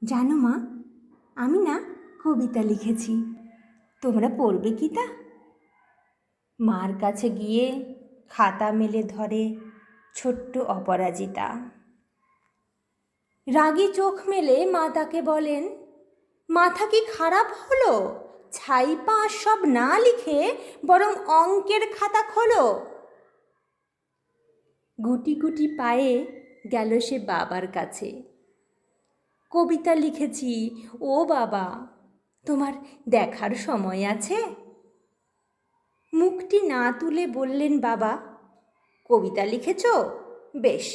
জানো মা, আমি না কবিতা লিখেছি, তোমরা পড়বে কি তা? মার কাছে গিয়ে খাতা মেলে ধরে ছোট্ট অপরাজিতা। রাগী চোখ মেলে মা তাকে বলেন, মাথা কি খারাপ হলো? ছাই পাঁশ সব না লিখে বরং অঙ্কের খাতা খোলো। গুটি গুটি পায়ে গেল সে বাবার কাছে। কবিতা লিখেছি ও বাবা, তোমার দেখার সময় আছে? মুখটি না তুলে বললেন বাবা, কবিতা লিখেছ? বেশ,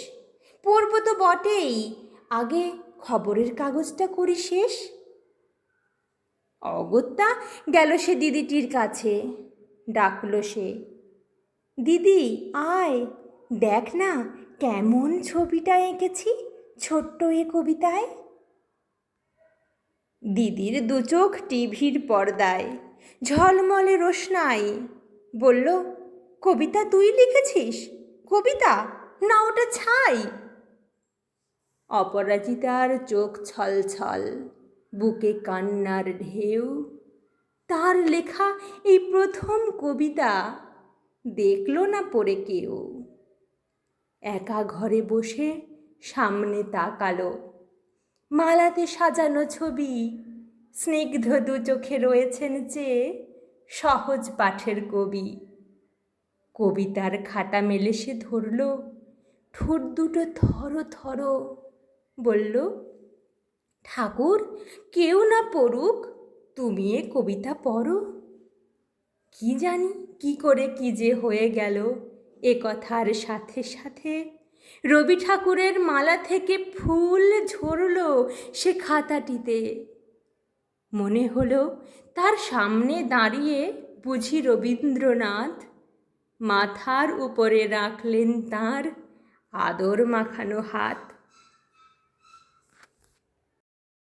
পড়ব তো বটেই, আগে খবরের কাগজটা করি শেষ। অগত্যা গেল সে দিদিটির কাছে। ডাকল সে, দিদি আয়, দেখ না কেমন ছবিটা এঁকেছি ছোট্ট এ কবিতায়। দিদির দু চোখ টিভির পর্দায়, ঝলমলে রোশনাই। বলল, কবিতা তুই লিখেছিস? কবিতা না, ওটা ছাই। অপরাজিতার চোখ ছলছল, বুকে কান্নার ঢেউ। তার লেখা এই প্রথম কবিতা দেখল না পড়ে কেউ। একা ঘরে বসে সামনে তাকালো, মালাতে সাজানো ছবি, স্নিগ্ধ দু চোখে রয়েছেন চেয়ে সহজ পাঠের কবি। কবিতার খাতা মেলে সে ধরল, ঠোঁট দুটো থর থর। বলল, ঠাকুর কেউ না পড়ুক, তুমি এ কবিতা পড়ো। কি জানি কি করে কি যে হয়ে গেল, এ কথার সাথে সাথে রবি ঠাকুরের মালা থেকে ফুল ঝরল সে খাতাটিতে। মনে হলো তার সামনে দাঁড়িয়ে বুঝি রবীন্দ্রনাথ, মাথার উপরে রাখলেন তাঁর আদর মাখানো হাত।